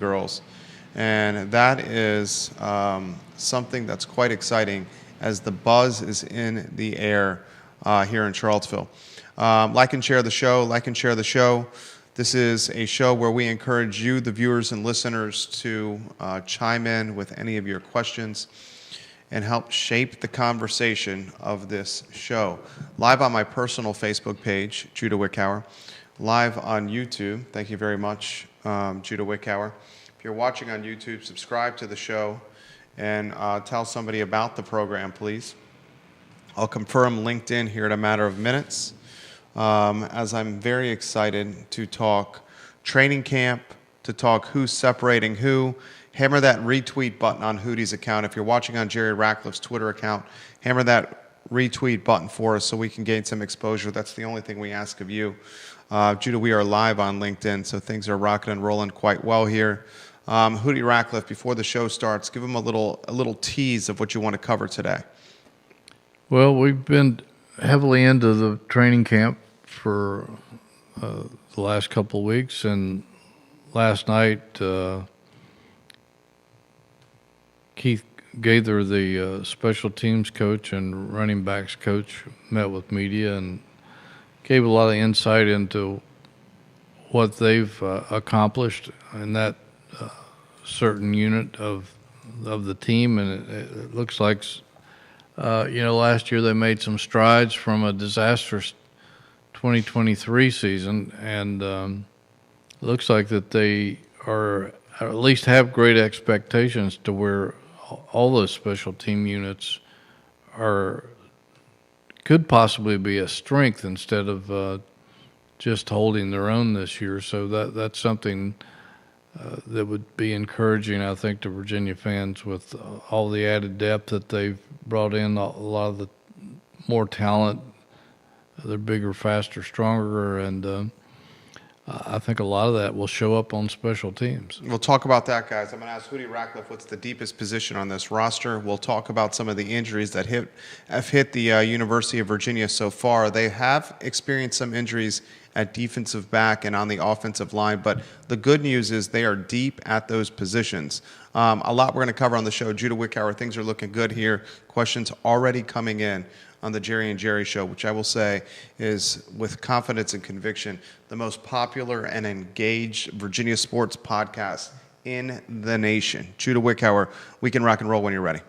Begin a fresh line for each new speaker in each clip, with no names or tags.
girls. And that is something that's quite exciting as the buzz is in the air here in Charlottesville. Like and share the show, like and share the show. This is a show where we encourage you, the viewers and listeners, to chime in with any of your questions and help shape the conversation of this show. Live on my personal Facebook page, Judah Wickower. Live on YouTube. Thank you very much, Judah Wickower. If you're watching on YouTube, subscribe to the show and tell somebody about the program, please. I'll confirm LinkedIn here in a matter of minutes, as I'm very excited to talk training camp, to talk who's separating who. Hammer that retweet button on Hootie's account. If you're watching on Jerry Ratcliffe's Twitter account, hammer that retweet button for us so we can gain some exposure. That's the only thing we ask of you. Judah, we are live on LinkedIn, so things are rocking and rolling quite well here. Hootie Ratcliffe, before the show starts, give them a little tease of what you want to cover today.
Well, we've been heavily into the training camp for the last couple of weeks, and last night Keith Gaither, the special teams coach and running backs coach, met with media and gave a lot of insight into what they've accomplished in that certain unit of the team, and it looks like last year they made some strides from a disastrous 2023 season, and it looks like that they are at least have great expectations to where all those special team units could possibly be a strength instead of just holding their own this year. So that's something that would be encouraging, I think, to Virginia fans with all the added depth that they've brought in, a lot of the more talent. They're bigger, faster, stronger, and I think a lot of that will show up on special teams.
We'll talk about that, guys. I'm going to ask Hootie Ratcliffe what's the deepest position on this roster. We'll talk about some of the injuries that have hit the University of Virginia so far. They have experienced some injuries at defensive back and on the offensive line, but the good news is they are deep at those positions. A lot we're going to cover on the show. Judah Wickower, things are looking good here. Questions already coming in on the Jerry and Jerry Show, which I will say is, with confidence and conviction, the most popular and engaged Virginia sports podcast in the nation. Judah Wickower, we can rock and roll when you're ready.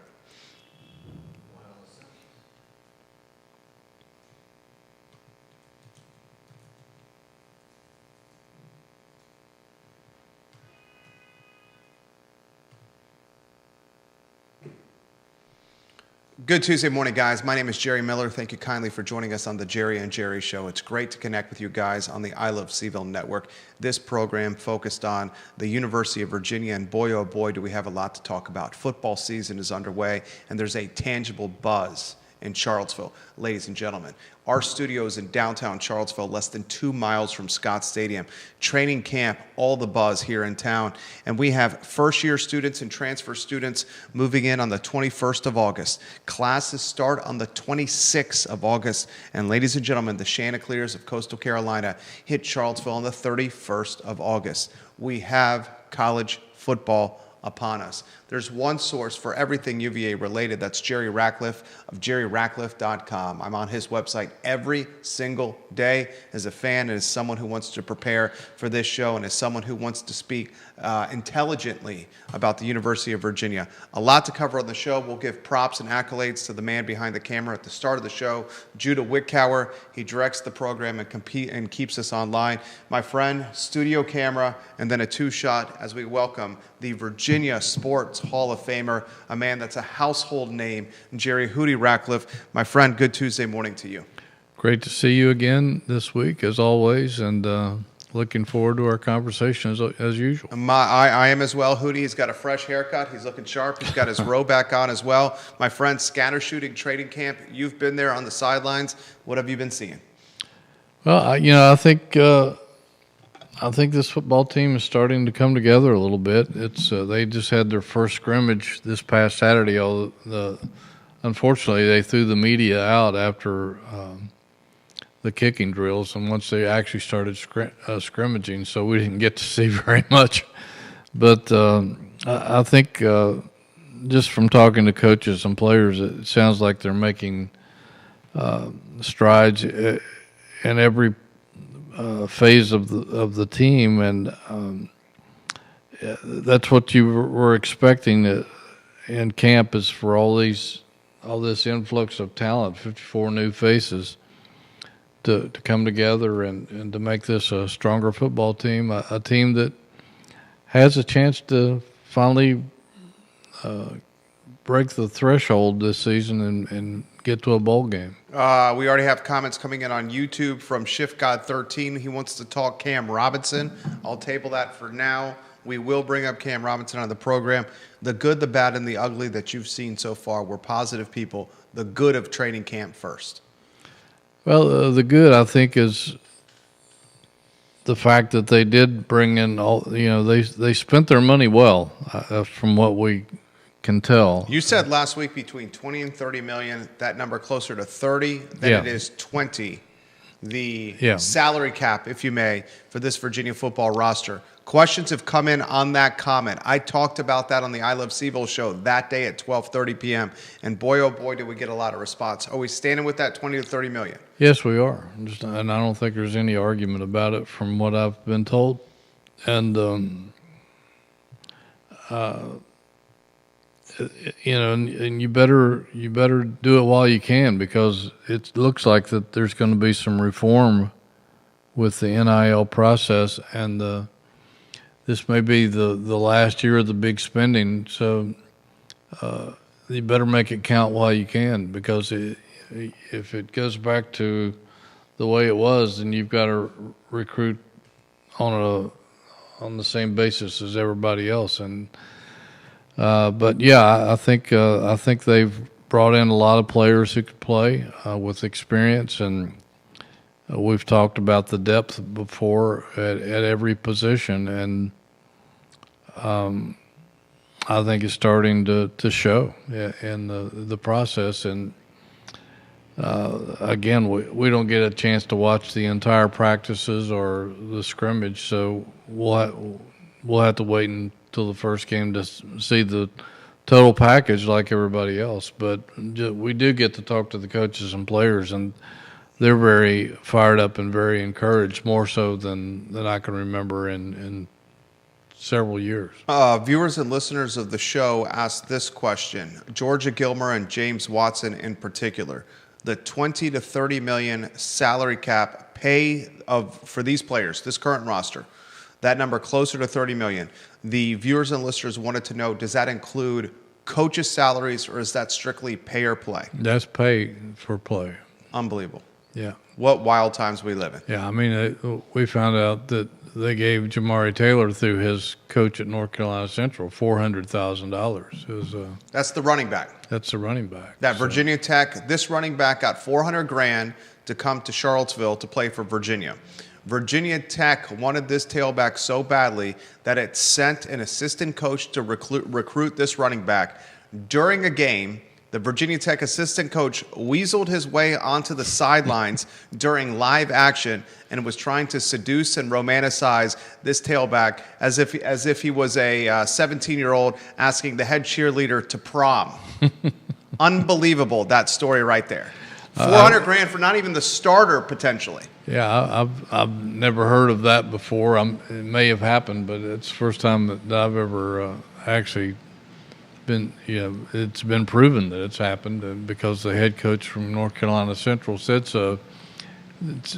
Good Tuesday morning, guys. My name is Jerry Miller. Thank you kindly for joining us on the Jerry and Jerry Show. It's great to connect with you guys on the I Love CVille network. This program focused on the University of Virginia, and boy, oh boy, do we have a lot to talk about. Football season is underway, and there's a tangible buzz in Charlottesville. Ladies and gentlemen, our studio is in downtown Charlottesville, less than 2 miles from Scott Stadium. Training camp, all the buzz here in town. And we have first-year students and transfer students moving in on the 21st of August. Classes start on the 26th of August. And ladies and gentlemen, the Chanticleers of Coastal Carolina hit Charlottesville on the 31st of August. We have college football upon us. There's one source for everything UVA related. That's Jerry Ratcliffe of jerryratcliffe.com. I'm on his website every single day as a fan and as someone who wants to prepare for this show and as someone who wants to speak intelligently about the University of Virginia. A lot to cover on the show. We'll give props and accolades to the man behind the camera at the start of the show, Judah Wickower. He directs the program and keeps us online. My friend, studio camera, and then a two-shot as we welcome the Virginia Sports Hall of Famer, a man that's a household name, Jerry Hootie Ratcliffe. My friend, good Tuesday morning to you.
Great to see you again this week, as always, and looking forward to our conversation as usual.
I am as well. Hootie, he's got a fresh haircut. He's looking sharp. He's got his robe back on as well. My friend, scatter shooting training camp. You've been there on the sidelines. What have you been seeing?
Well, I think this football team is starting to come together a little bit. It's they just had their first scrimmage this past Saturday. Unfortunately, they threw the media out after the kicking drills, and once they actually started scrimmaging, so we didn't get to see very much. But I think just from talking to coaches and players, it sounds like they're making strides in every phase of the team, and that's what you were expecting in camp, is for all this influx of talent, 54 new faces, to come together and to make this a stronger football team, a team that has a chance to finally break the threshold this season and get to a bowl game.
We already have comments coming in on YouTube from ShiftGod13. He wants to talk Cam Robinson. I'll table that for now. We will bring up Cam Robinson on the program. The good, the bad, and the ugly that you've seen so far were positive people. The good of training camp first.
Well, the good, I think, is the fact that they did bring in all. They spent their money well, from what we can tell.
You said last week between 20 and 30 million. That number closer to 30 than it is 20. The salary cap, if you may, for this Virginia football roster. Questions have come in on that comment. I talked about that on the I Love CVille show that day at 12:30 p.m. And boy, oh boy, did we get a lot of response. Are we standing with that 20 to 30 million?
Yes, we are. And I don't think there's any argument about it from what I've been told. And, and you better do it while you can, because it looks like that there's going to be some reform with the NIL process, and this may be the last year of the big spending. So you better make it count while you can, because if it goes back to the way it was, then you've got to recruit on the same basis as everybody else. And but yeah, I think they've brought in a lot of players who could play with experience, and we've talked about the depth before at every position, and I think it's starting to show in the process. And again, we don't get a chance to watch the entire practices or the scrimmage, so we'll have to wait until the first game to see the total package like everybody else. But we do get to talk to the coaches and players, and they're very fired up and very encouraged, more so than I can remember in several years.
Viewers and listeners of the show asked this question. Georgia Gilmer and James Watson in particular. The 20 to 30 million salary cap for these players, this current roster, that number closer to 30 million. The viewers and listeners wanted to know, does that include coaches' salaries, or is that strictly pay or play?
That's pay for play.
Unbelievable.
Yeah.
What wild times we live in.
Yeah, I mean, we found out that they gave Jamari Taylor, through his coach at North Carolina Central, $400,000.
That's the running back.
That's the running back.
That Virginia Tech, this running back got $400,000 to come to Charlottesville to play for Virginia. Virginia Tech wanted this tailback so badly that it sent an assistant coach to recruit this running back. During a game, the Virginia Tech assistant coach weaseled his way onto the sidelines during live action and was trying to seduce and romanticize this tailback as if he was a 17-year-old asking the head cheerleader to prom. Unbelievable, that story right there. $400,000 for not even the starter, potentially.
Yeah, I've never heard of that before. It may have happened, but it's the first time that I've ever actually been. It's been proven that it's happened, because the head coach from North Carolina Central said so. It's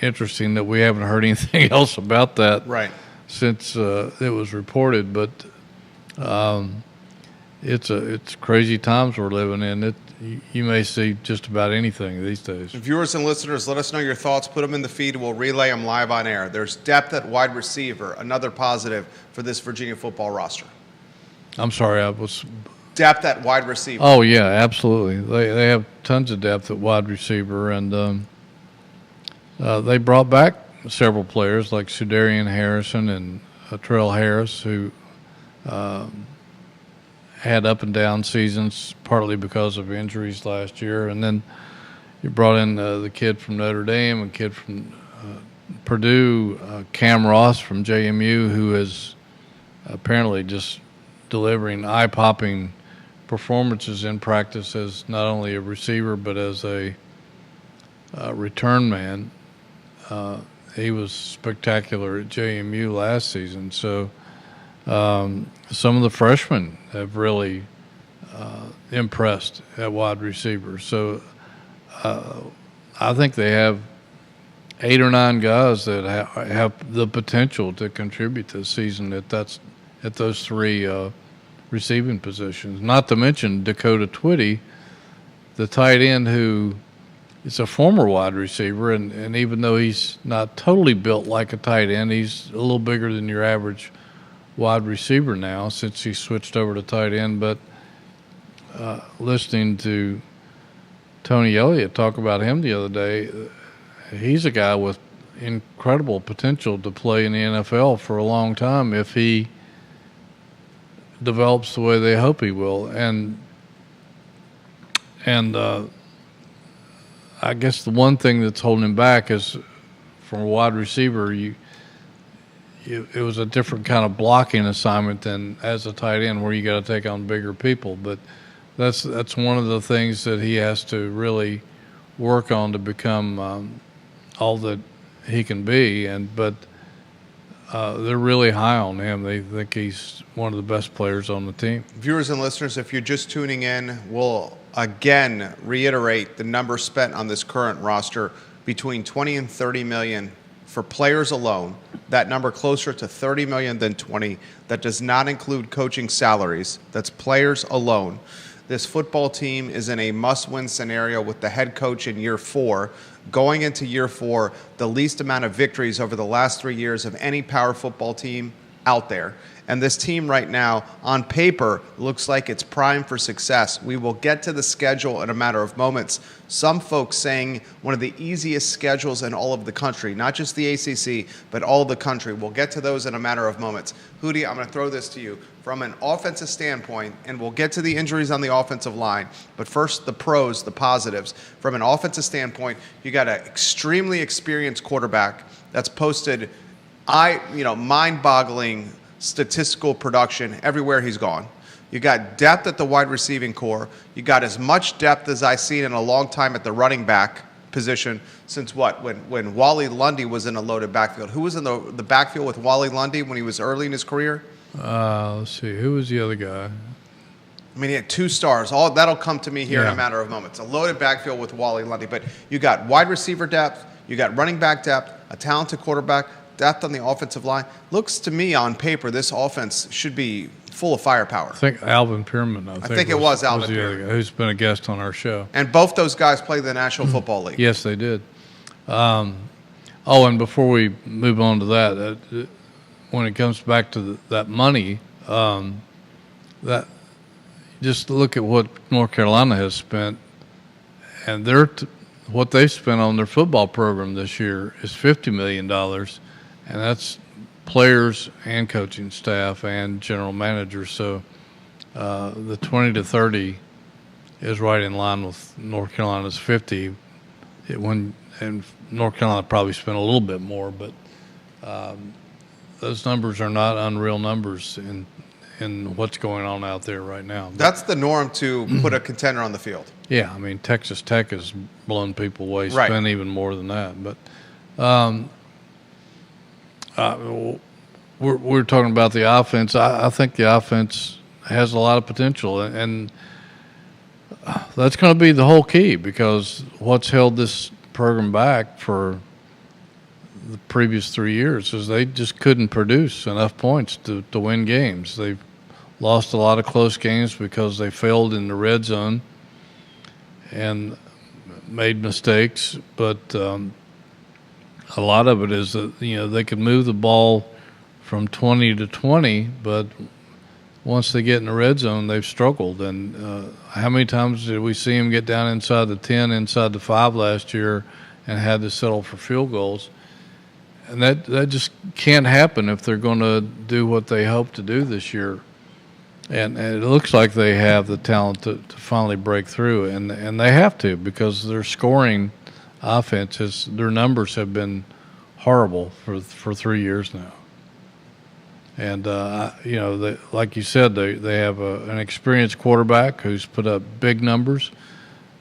interesting that we haven't heard anything else about that since it was reported. But it's crazy times we're living in. You may see just about anything these days.
Viewers and listeners, let us know your thoughts. Put them in the feed. We'll relay them live on air. There's depth at wide receiver, another positive for this Virginia football roster.
I'm sorry, I was...
Depth at wide receiver.
Oh, yeah, absolutely. They have tons of depth at wide receiver, and they brought back several players like Sudarian Harrison and Trell Harris, who had up and down seasons, partly because of injuries last year. And then you brought in the kid from Notre Dame, a kid from Purdue, Cam Ross from JMU, who has apparently just delivering eye-popping performances in practice as not only a receiver but as a return man. He was spectacular at JMU last season. So some of the freshmen have really impressed at wide receiver. So I think they have 8 or 9 guys that have the potential to contribute this season at those 3 receiving positions. Not to mention Dakota Twitty, the tight end, who is a former wide receiver, and even though he's not totally built like a tight end, he's a little bigger than your average wide receiver now since he switched over to tight end. But listening to Tony Elliott talk about him the other day, he's a guy with incredible potential to play in the NFL for a long time if he develops the way they hope he will. And I guess the one thing that's holding him back is, from a wide receiver, it was a different kind of blocking assignment than as a tight end, where you got to take on bigger people. But that's one of the things that he has to really work on to become all that he can be. But they're really high on him. They think he's one of the best players on the team.
Viewers and listeners, if you're just tuning in, we'll again reiterate the number spent on this current roster, between 20 and 30 million for players alone. That number closer to 30 million than 20. That does not include coaching salaries. That's players alone. This football team is in a must-win scenario with the head coach in year 4. Going into year 4, the least amount of victories over the last 3 years of any power football team out there. And this team right now, on paper, looks like it's primed for success. We will get to the schedule in a matter of moments. Some folks saying one of the easiest schedules in all of the country, not just the ACC, but all of the country. We'll get to those in a matter of moments. Hootie, I'm going to throw this to you. From an offensive standpoint, and we'll get to the injuries on the offensive line, but first the pros, the positives. From an offensive standpoint, you got an extremely experienced quarterback that's posted mind-boggling statistical production everywhere he's gone. You got depth at the wide receiving core. You got as much depth as I've seen in a long time at the running back position since when Wally Lundy was in a loaded backfield. Who was in the backfield with Wally Lundy when he was early in his career?
Let's see. Who was the other guy?
I mean, he had 2 stars. All that'll come to me here in a matter of moments. A loaded backfield with Wally Lundy. But you got wide receiver depth. You got running back depth, a talented quarterback, depth on the offensive line. Looks to me on paper this offense should be full of firepower.
I think Alvin Pierman.
I think it was Alvin Pierman,
who's been a guest on our show.
And both those guys play the National Football League.
Yes, they did. And before we move on to that, when it comes back to that money, that just look at what North Carolina has spent, and what they spent on their football program this year is $50 million. And that's players and coaching staff and general managers. So the 20 to 30 is right in line with North Carolina's 50. And North Carolina probably spent a little bit more, but those numbers are not unreal numbers in what's going on out there right now.
That's the norm to put a contender on the field.
Yeah, I mean, Texas Tech has blown people away,
Right.
spent even more than that. But we're talking about the offense. I think the offense has a lot of potential, and that's going to be the whole key, because what's held this program back for the previous 3 years is they just couldn't produce enough points to win games. They've lost a lot of close games because they failed in the red zone and made mistakes, but a lot of it is that they could move the ball from 20 to 20, but once they get in the red zone, they've struggled. And how many times did we see them get down inside the 10, inside the 5 last year, and had to settle for field goals? And that just can't happen if they're going to do what they hope to do this year. And it looks like they have the talent to finally break through, and they have to, because their scoring offense their numbers have been horrible for 3 years now. And like you said, they have an experienced quarterback who's put up big numbers.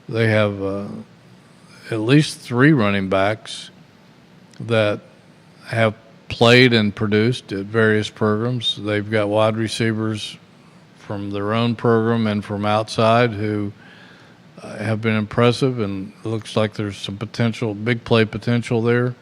They have at least 3 running backs that have played and produced at various programs. They've got wide receivers from their own program and from outside who have been impressive, and it looks like there's some potential, big play potential there.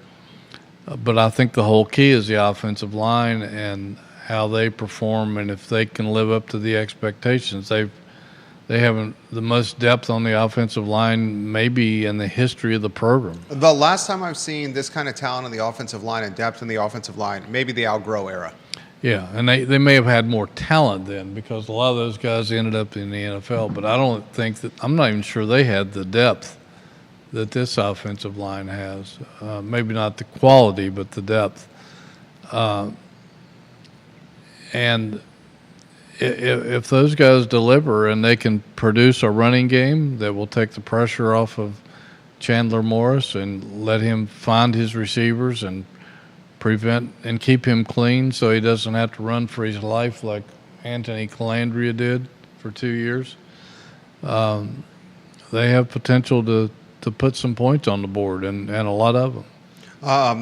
But I think the whole key is the offensive line and how they perform, and if they can live up to the expectations. They haven't the most depth on the offensive line maybe in the history of the program.
The last time I've seen this kind of talent on the offensive line and depth in the offensive line, maybe the Al Groh era.
Yeah, and they may have had more talent then because a lot of those guys ended up in the NFL, but I'm not even sure they had the depth that this offensive line has. Maybe not the quality, but the depth. And if those guys deliver and they can produce a running game that will take the pressure off of Chandler Morris and let him find his receivers and prevent and keep him clean so he doesn't have to run for his life like Anthony Calandria did for 2 years, they have potential to put some points on the board, and a lot of them.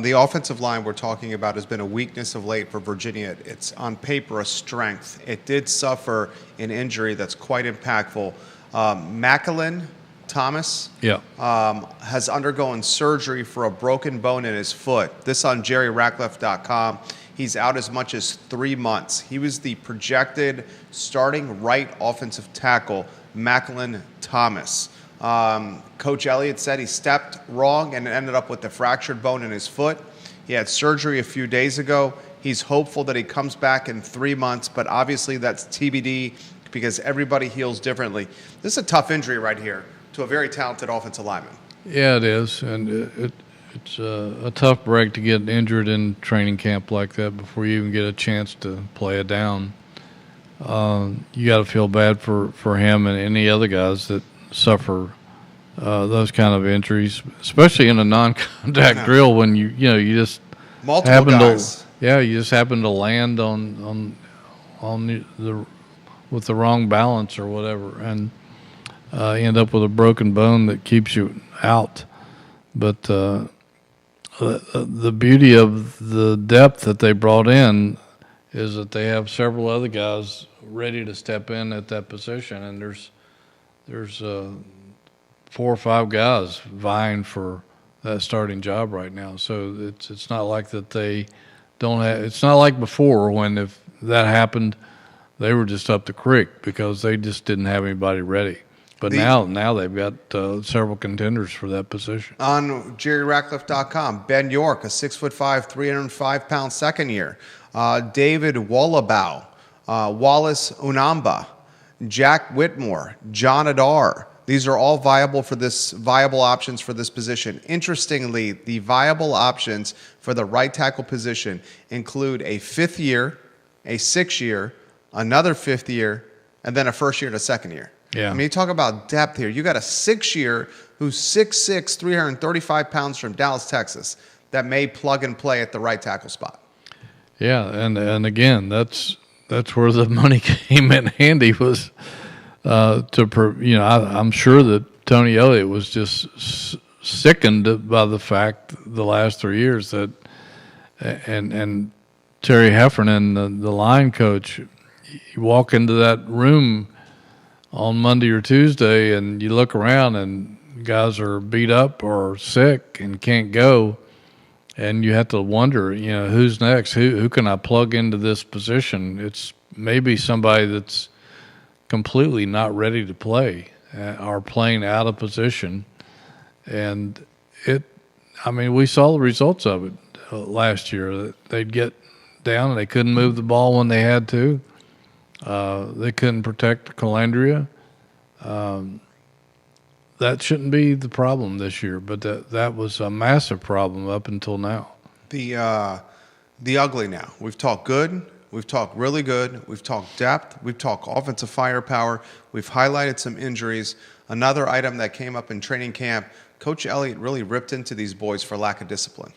The offensive line we're talking about has been a weakness of late for Virginia. It's on paper a strength. It did suffer an injury that's quite impactful. Macklin Thomas has undergone surgery for a broken bone in his foot. This on JerryRatcliffe.com. He's out as much as 3 months. He was the projected starting right offensive tackle, Macklin Thomas. Coach Elliott said he stepped wrong and ended up with a fractured bone in his foot. He had surgery a few days ago. He's hopeful that he comes back in 3 months, but obviously that's TBD because everybody heals differently. This is a tough injury right here to a very talented offensive lineman.
Yeah, it is, and it's a tough break to get injured in training camp like that before you even get a chance to play it down. You got to feel bad for him and any other guys that suffer those kind of injuries, especially in a non-contact drill when you just
multiple guys.
You just happen to land on the with the wrong balance or whatever, and end up with a broken bone that keeps you out. But the beauty of the depth that they brought in is that they have several other guys ready to step in at that position, and there's 4 or 5 guys vying for that starting job right now. So it's not like that they don't have. It's not like before when if that happened, they were just up the creek because they just didn't have anybody ready. But now they've got several contenders for that position. On
JerryRatcliffe.com, Ben York, a 6'5", 305-pound second year. David Wallabow, Wallace Unamba, Jack Whitmore, John Adar. These are all viable options for this position. Interestingly, the viable options for the right tackle position include a 5th year, a 6th year, another 5th year, and then a 1st year and a 2nd year.
Yeah.
I mean, you talk about depth here. You got a 6-year who's 6'6", 335 pounds from Dallas, Texas, that may plug and play at the right tackle spot.
Yeah, and again, that's where the money came in handy was I'm sure that Tony Elliott was just sickened by the fact the last 3 years that and Terry Heffernan, the line coach, you walk into that room on Monday or Tuesday and you look around and guys are beat up or sick and can't go, and you have to wonder, who's next? Who can I plug into this position? It's maybe somebody that's completely not ready to play or playing out of position. And we saw the results of it last year. They'd get down and they couldn't move the ball when they had to. They couldn't protect Calandria. That shouldn't be the problem this year, but that was a massive problem up until now.
The ugly now. We've talked good. We've talked really good. We've talked depth. We've talked offensive firepower. We've highlighted some injuries. Another item that came up in training camp, Coach Elliott really ripped into these boys for lack of discipline.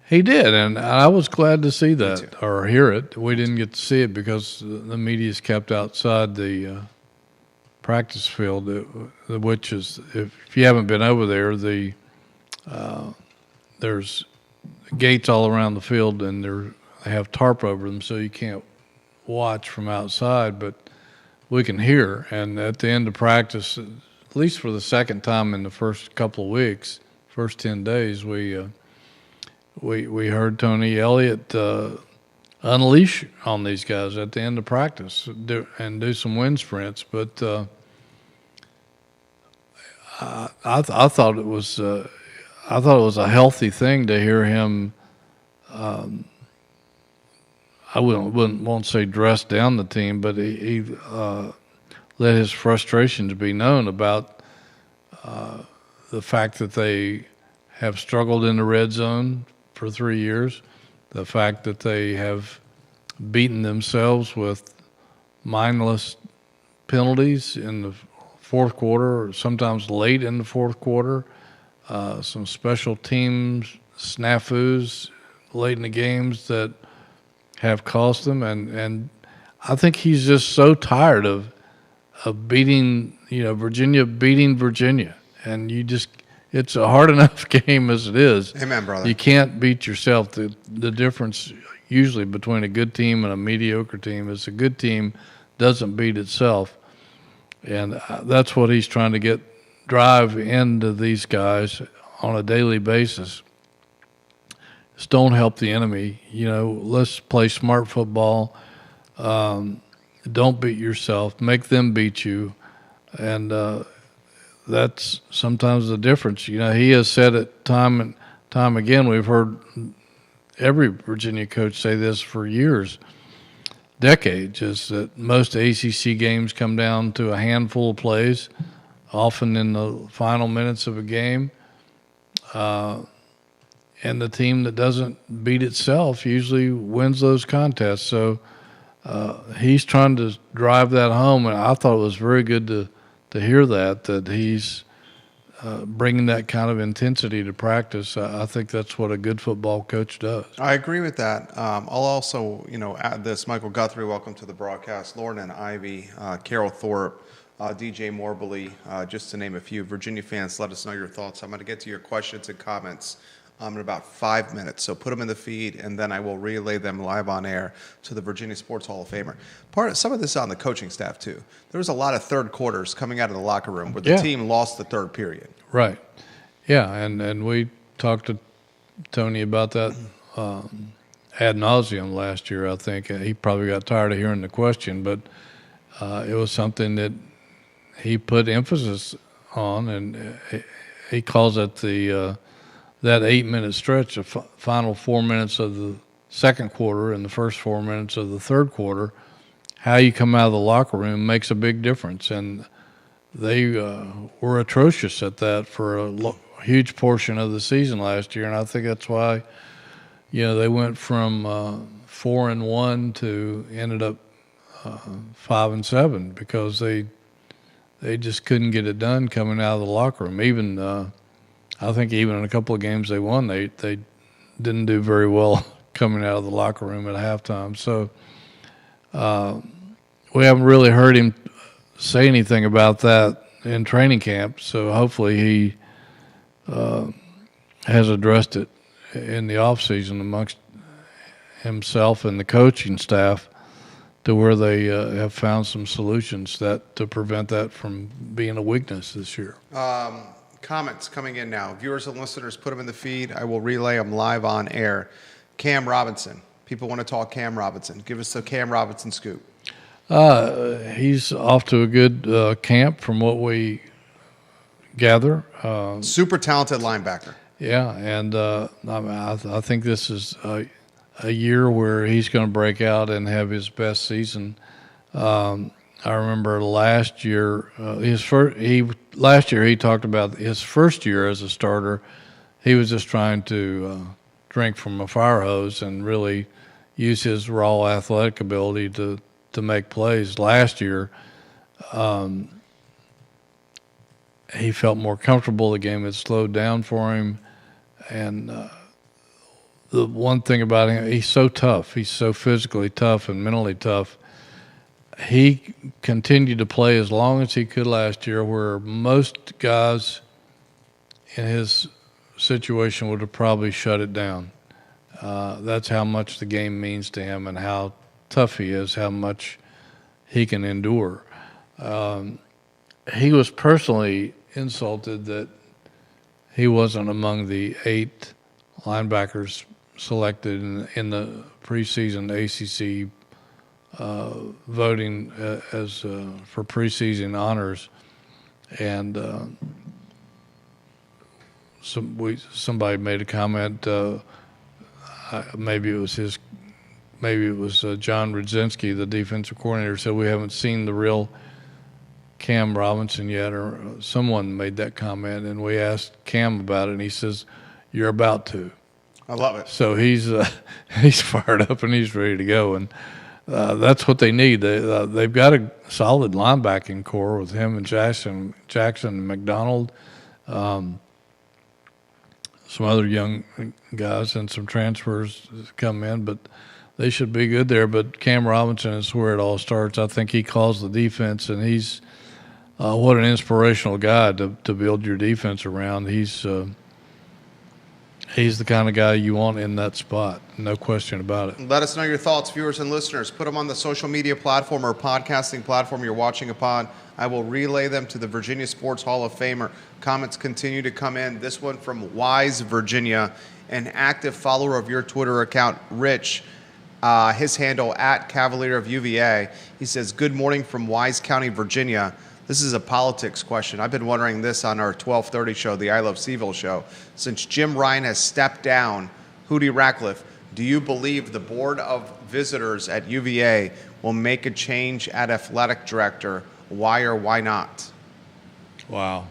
He did, and I was glad to see
too.
that or hear it. We didn't get to see it because the media's kept outside the practice field, which is, if you haven't been over there, there's gates all around the field, and they have tarp over them, so you can't watch from outside, but we can hear. And at the end of practice, at least for the second time in the first couple of weeks, first 10 days, we heard Tony Elliott unleash on these guys at the end of practice and do some wind sprints. But I thought it was a healthy thing to hear him. I won't say dress down the team, but he let his frustrations be known about the fact that they have struggled in the red zone for 3 years, the fact that they have beaten themselves with mindless penalties in the fourth quarter, or sometimes late in the fourth quarter, some special teams snafus late in the games that have cost them, and I think he's just so tired of beating, Virginia beating Virginia, and it's a hard enough game as it is.
Amen, brother.
You can't beat yourself. The difference usually between a good team and a mediocre team is a good team doesn't beat itself, and that's what he's trying to drive into these guys on a daily basis. Just don't help the enemy. Let's play smart football. Don't beat yourself. Make them beat you, and that's sometimes the difference. He has said it time and time again. We've heard every Virginia coach say this for years, decades, is that most ACC games come down to a handful of plays, often in the final minutes of a game. And the team that doesn't beat itself usually wins those contests. So he's trying to drive that home, and I thought it was very good to hear that he's bringing that kind of intensity to practice. I think that's what a good football coach does.
I agree with that. I'll also, add this. Michael Guthrie, welcome to the broadcast. Lauren and Ivy, Carol Thorpe, DJ Morbley, just to name a few. Virginia fans, let us know your thoughts. I'm going to get to your questions and comments in about 5 minutes. So put them in the feed, and then I will relay them live on air to the Virginia Sports Hall of Famer. Some of this is on the coaching staff, too. There was a lot of third quarters coming out of the locker room where the team lost the third period.
Right. Yeah, and we talked to Tony about that ad nauseum last year, I think. He probably got tired of hearing the question, but it was something that he put emphasis on, and he calls it that 8-minute stretch, the final 4 minutes of the second quarter and the first 4 minutes of the third quarter. How you come out of the locker room makes a big difference, and they were atrocious at that for a huge portion of the season last year, and I think that's why they went from 4-1 to ended up 5-7, because they just couldn't get it done coming out of the locker room. Even I think even in a couple of games they won, they didn't do very well coming out of the locker room at halftime. So we haven't really heard him say anything about that in training camp. So hopefully he has addressed it in the off season amongst himself and the coaching staff, to where they have found some solutions to prevent that from being a weakness this year.
Comments coming in now. Viewers and listeners, put them in the feed. I will relay them live on air. Cam Robinson. People want to talk Cam Robinson. Give us the Cam Robinson scoop.
He's off to a good camp from what we gather.
Super talented linebacker.
Yeah, and I think this is a year where he's going to break out and have his best season. I remember last year, last year he talked about his first year as a starter. He was just trying to drink from a fire hose and really use his raw athletic ability to make plays. Last year, he felt more comfortable. The game had slowed down for him, and the one thing about him, he's so tough. He's so physically tough and mentally tough. He continued to play as long as he could last year, where most guys in his situation would have probably shut it down. That's how much the game means to him and how tough he is, how much he can endure. He was personally insulted that he wasn't among the 8 linebackers selected in the preseason ACC voting as for preseason honors, and somebody made a comment. Maybe it was John Rudzinski, the defensive coordinator, said we haven't seen the real Cam Robinson yet, or someone made that comment, and we asked Cam about it, and he says, "You're about to."
I love it.
So he's fired up and he's ready to go, and that's what they need. They've got a solid linebacking core with him and Jackson and McDonald, some other young guys, and some transfers come in, but they should be good there. But Cam Robinson is where it all starts. I think he calls the defense, and he's what an inspirational guy to build your defense around. He's the kind of guy you want in that spot, no question about it.
Let us know your thoughts, viewers and listeners. Put them on the social media platform or podcasting platform you're watching upon. I will relay them to the Virginia Sports Hall of Famer. Comments continue to come in. This one from Wise, Virginia, an active follower of your Twitter account, Rich. His handle, @Cavalier of UVA. He says, "Good morning from Wise County, Virginia. This is a politics question. I've been wondering this on our 12:30 show, the I Love CVille show. Since Jim Ryan has stepped down, Hootie Ratcliffe, do you believe the Board of Visitors at UVA will make a change at athletic director? Why or why not?"
Wow.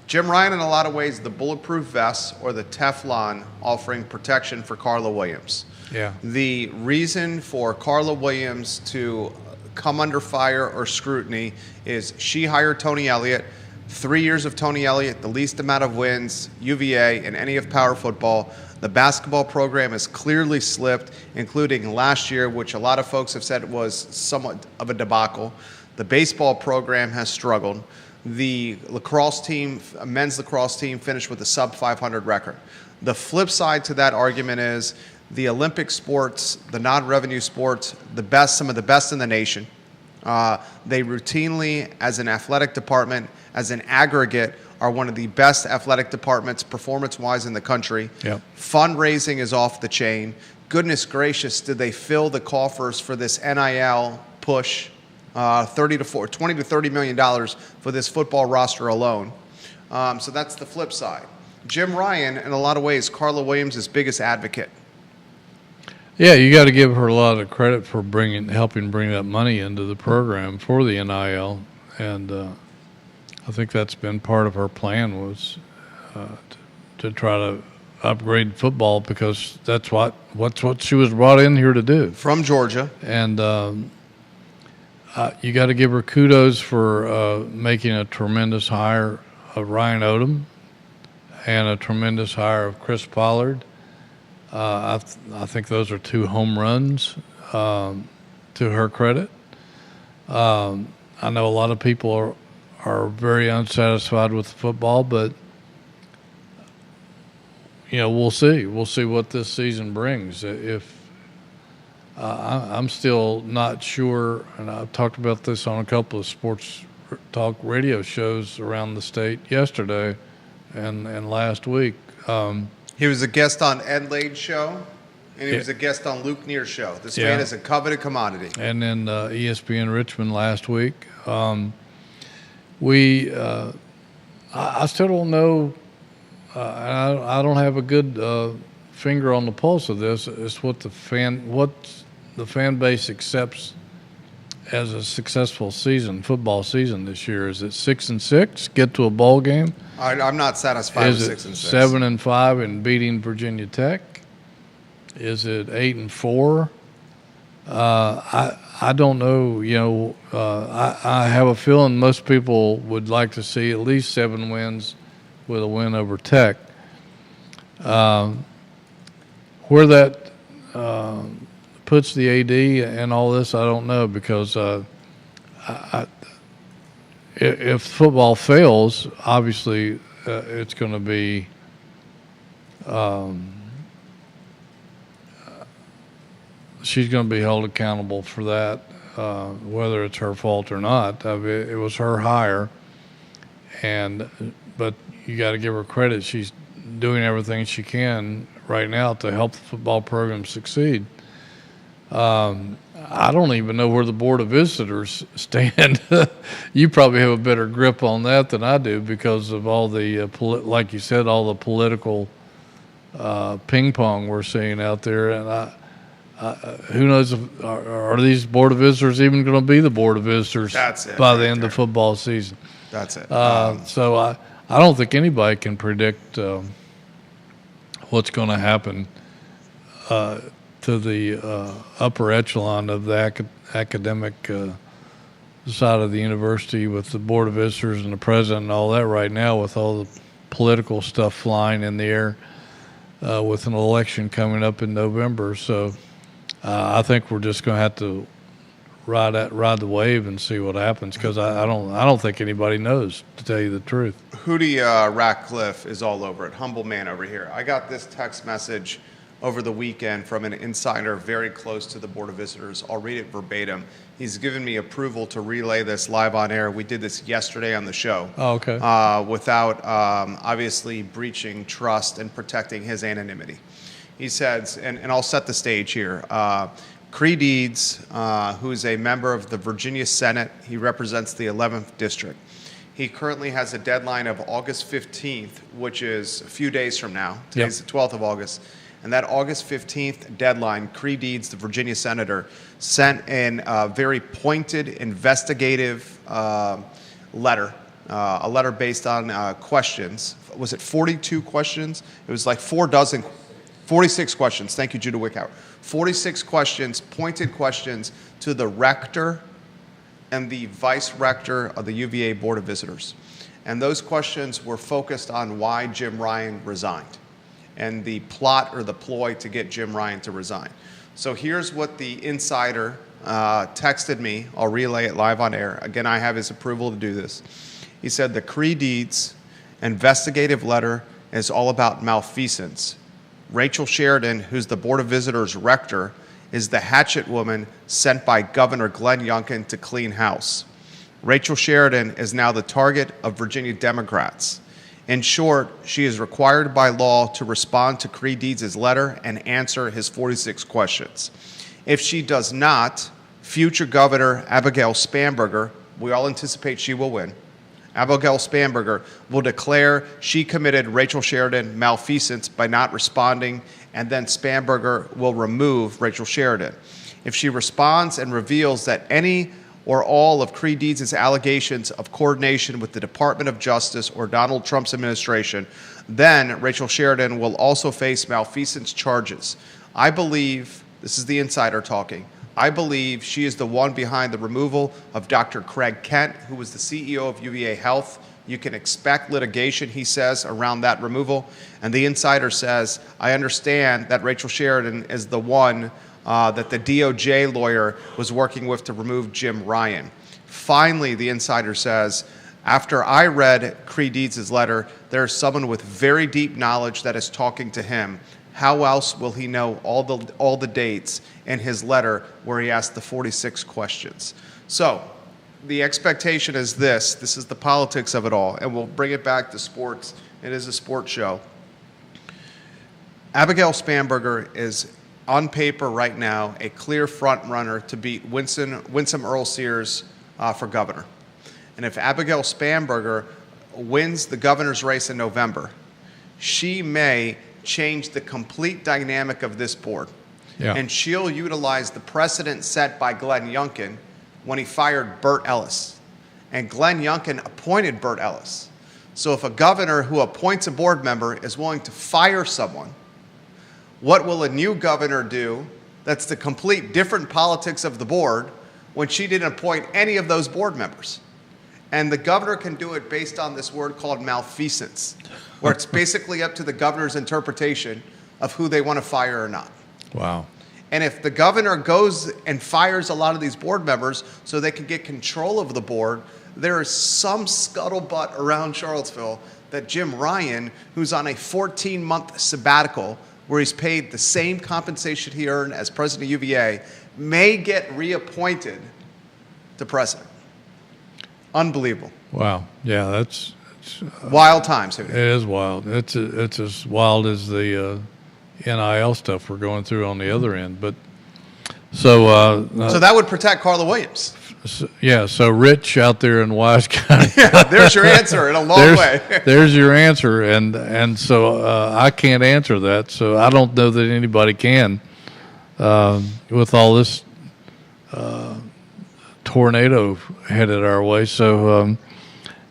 Jim Ryan, in a lot of ways, the bulletproof vest or the Teflon offering protection for Carla Williams.
Yeah.
The reason for Carla Williams to come under fire or scrutiny is she hired Tony Elliott. 3 years of Tony Elliott, the least amount of wins, UVA, in any of power football. The basketball program has clearly slipped, including last year, which a lot of folks have said was somewhat of a debacle. The baseball program has struggled. The lacrosse team, men's lacrosse team, finished with a sub-500 record. The flip side to that argument is the Olympic sports, the non-revenue sports, some of the best in the nation. They routinely, as an athletic department, as an aggregate, are one of the best athletic departments performance-wise in the country.
Yep.
Fundraising is off the chain. Goodness gracious, did they fill the coffers for this NIL push? $20 to $30 million for this football roster alone. So that's the flip side. Jim Ryan, in a lot of ways, Carla Williams' biggest advocate.
Yeah, you got to give her a lot of credit for helping bring that money into the program for the NIL, and I think that's been part of her plan was to try to upgrade football, because that's what she was brought in here to do.
From Georgia.
And you got to give her kudos for making a tremendous hire of Ryan Odom and a tremendous hire of Chris Pollard. I think those are 2 home runs to her credit. I know a lot of people are very unsatisfied with football, but we'll see. We'll see what this season brings. I'm still not sure, and I've talked about this on a couple of sports talk radio shows around the state yesterday and last week.
He was a guest on Ed Lade's show, and he was a guest on Luke Neer's show. This man is a coveted commodity.
And then ESPN Richmond last week. I still don't know. I don't have a good finger on the pulse of this. It's what the fan base accepts as a successful football season this year. Is it 6-6? Get to a bowl game?
I'm not satisfied with 6-6.
Is it 7-5 and beating Virginia Tech? Is it 8-4? I don't know. I have a feeling most people would like to see at least 7 wins with a win over Tech. Where that puts the AD and all this, I don't know, because if football fails, obviously it's going to be she's going to be held accountable for that, whether it's her fault or not. I mean, it was her hire, but you got to give her credit. She's doing everything she can right now to help the football program succeed. I don't even know where the Board of Visitors stand. You probably have a better grip on that than I do because of all the, like you said, all the political ping pong we're seeing out there. And who knows, are these Board of Visitors even going to be the Board of Visitors by the end of football season?
That's it.
So I don't think anybody can predict what's going to happen to the upper echelon of the academic side of the university with the Board of Visitors and the president and all that right now, with all the political stuff flying in the air with an election coming up in November. So I think we're just going to have to ride the wave and see what happens, because I don't think anybody knows, to tell you the truth.
Hootie Ratcliffe is all over it. Humble man over here. I got this text message over the weekend from an insider very close to the Board of Visitors. I'll read it verbatim. He's given me approval to relay this live on air. We did this yesterday on the show.
Oh, okay.
Without obviously breaching trust and protecting his anonymity. He says, and I'll set the stage here. Cree Deeds, who is a member of the Virginia Senate, he represents the 11th District. He currently has a deadline of August 15th, which is a few days from now. Today's the 12th of August. And that August 15th deadline, Cree Deeds, the Virginia senator, sent in a very pointed, investigative letter, a letter based on questions. Was it 42 questions? It was like 46 questions. Thank you, Judah Wickout. 46 questions, pointed questions to the rector and the vice rector of the UVA Board of Visitors. And those questions were focused on why Jim Ryan resigned and the plot or the ploy to get Jim Ryan to resign. So here's what the insider texted me. I'll relay it live on air. Again, I have his approval to do this. He said the Cree Deeds investigative letter is all about malfeasance. Rachel Sheridan, who's the Board of Visitors rector, is the hatchet woman sent by Governor Glenn Youngkin to clean house. Rachel Sheridan is now the target of Virginia Democrats. In short, she is required by law to respond to Cree Deeds' letter and answer his 46 questions. If she does not, future Governor Abigail Spanberger, we all anticipate she will win, Abigail Spanberger will declare she committed Rachel Sheridan malfeasance by not responding, and then Spanberger will remove Rachel Sheridan. If she responds and reveals that any or all of Cree Deeds' allegations of coordination with the Department of Justice or Donald Trump's administration, then Rachel Sheridan will also face malfeasance charges. I believe, this is the insider talking, I believe she is the one behind the removal of Dr. Craig Kent, who was the CEO of UVA Health. You can expect litigation, he says, around that removal. And the insider says, I understand that Rachel Sheridan is the one that the DOJ lawyer was working with to remove Jim Ryan. Finally, the insider says, after I read Cree Deeds' letter, there is someone with very deep knowledge that is talking to him. How else will he know all the dates in his letter where he asked the 46 questions? So the expectation is this. This is the politics of it all, and we'll bring it back to sports. It is a sports show. Abigail Spanberger is, on paper right now, a clear front runner to beat Winsome Earl Sears for governor. And if Abigail Spanberger wins the governor's race in November, she may change the complete dynamic of this board. Yeah. And she'll utilize the precedent set by Glenn Youngkin when he fired Burt Ellis. And Glenn Youngkin appointed Burt Ellis. So if a governor who appoints a board member is willing to fire someone, what will a new governor do that's the complete different politics of the board when she didn't appoint any of those board members? And the governor can do it based on this word called malfeasance, where it's basically up to the governor's interpretation of who they want to fire or not.
Wow.
And if the governor goes and fires a lot of these board members so they can get control of the board, there is some scuttlebutt around Charlottesville that Jim Ryan, who's on a 14-month sabbatical where he's paid the same compensation he earned as president of UVA, may get reappointed to president. Unbelievable.
Wow. Yeah, that's
wild times.
It is wild. It's as wild as the NIL stuff we're going through on the other end. But so
that would protect Carla Williams.
So Rich out there in Wise County.
Yeah, there's your answer in a long way.
There's your answer, and so I can't answer that. So I don't know that anybody can with all this tornado headed our way. So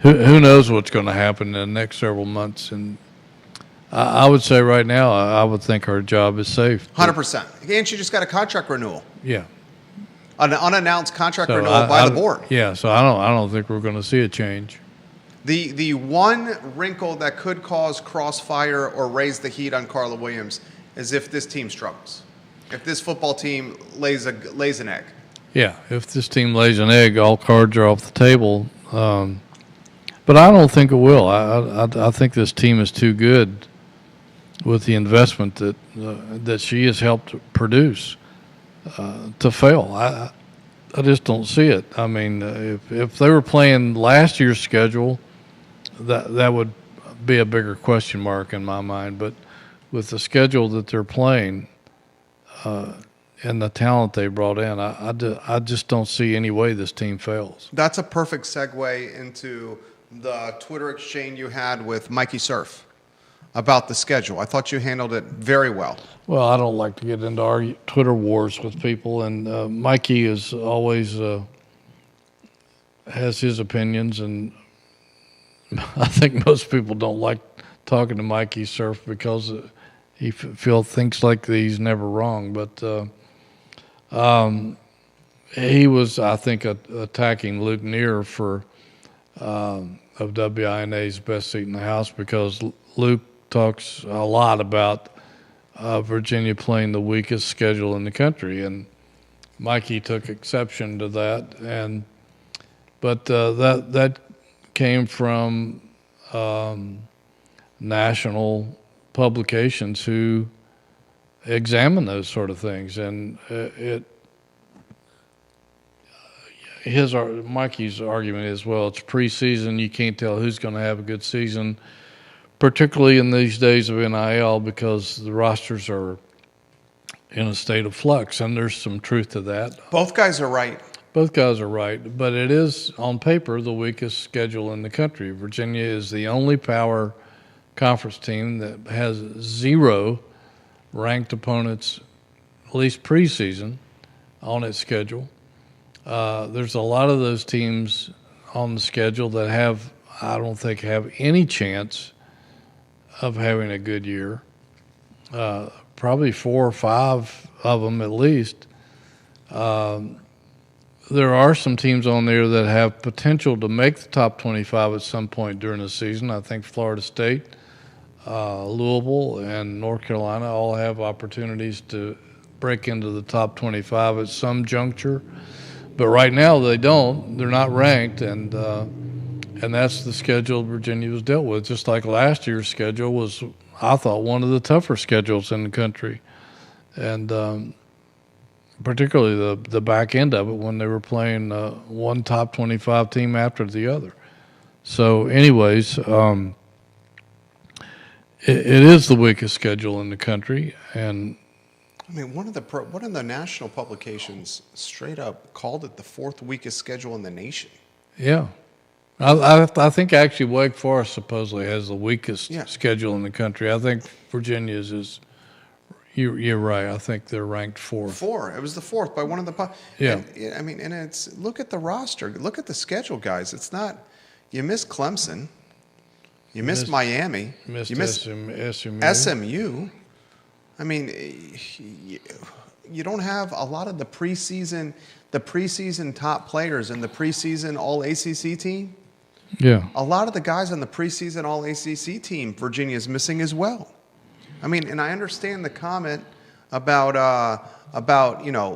who knows what's going to happen in the next several months? And I would say right now, I would think our job is safe.
100%. And she just got a contract renewal.
Yeah.
An unannounced contract renewal by the board.
Yeah, so I don't think we're going to see a change.
The one wrinkle that could cause crossfire or raise the heat on Carla Williams is if this team struggles. If this football team lays an egg.
Yeah, if this team lays an egg, all cards are off the table. But I don't think it will. I think this team is too good with the investment that she has helped produce to fail. I just don't see it. I mean, if they were playing last year's schedule, that would be a bigger question mark in my mind. But with the schedule that they're playing and the talent they brought in, I just don't see any way this team fails.
That's a perfect segue into the Twitter exchange you had with Mikey Surf about the schedule. I thought you handled it very well.
Well, I don't like to get into Twitter wars with people, and Mikey is always has his opinions, and I think most people don't like talking to Mikey Surf because he thinks like he's never wrong. But he was, I think, attacking Luke Neer for of WINA's best seat in the House because Luke talks a lot about Virginia playing the weakest schedule in the country, and Mikey took exception to that. But that came from national publications who examine those sort of things, and Mikey's argument is, well, it's preseason. You can't tell who's going to have a good season, particularly in these days of NIL, because the rosters are in a state of flux, and there's some truth to that.
Both guys are right.
Both guys are right, but it is, on paper, the weakest schedule in the country. Virginia is the only power conference team that has 0 ranked opponents, at least preseason, on its schedule. There's a lot of those teams on the schedule that I don't think have any chance of having a good year. Probably 4 or 5 of them at least. There are some teams on there that have potential to make the top 25 at some point during the season. I think Florida State, Louisville, and North Carolina all have opportunities to break into the top 25 at some juncture. But right now they don't. They're not ranked, and that's the schedule Virginia was dealt with. Just like last year's schedule was, I thought, one of the tougher schedules in the country, and particularly the back end of it when they were playing one top 25 team after the other. So, anyways, it is the weakest schedule in the country, and
I mean, one of the national publications straight up called it the 4th weakest schedule in the nation.
Yeah. I think actually Wake Forest supposedly has the weakest schedule in the country. I think Virginia's is, you're right, I think they're ranked 4th.
It was the 4th by one of the
yeah.
And it's, look at the roster. Look at the schedule, guys. It's not, you miss Clemson. You miss Miami.
You miss
SMU. I mean, you don't have a lot of the preseason top players in the preseason All-ACC team.
Yeah.
A lot of the guys on the preseason All-ACC team, Virginia's missing as well. I mean, and I understand the comment about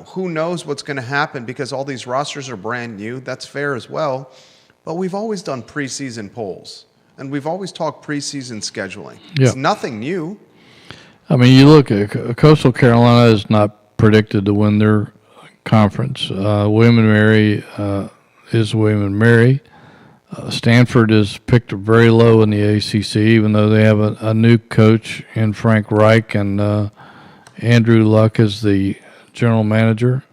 who knows what's going to happen because all these rosters are brand new. That's fair as well. But we've always done preseason polls, and we've always talked preseason scheduling.
Yeah.
It's nothing new.
I mean, you look at Coastal Carolina is not predicted to win their conference. William and Mary is William and Mary. Stanford is picked very low in the ACC, even though they have a new coach in Frank Reich, and Andrew Luck is the general manager.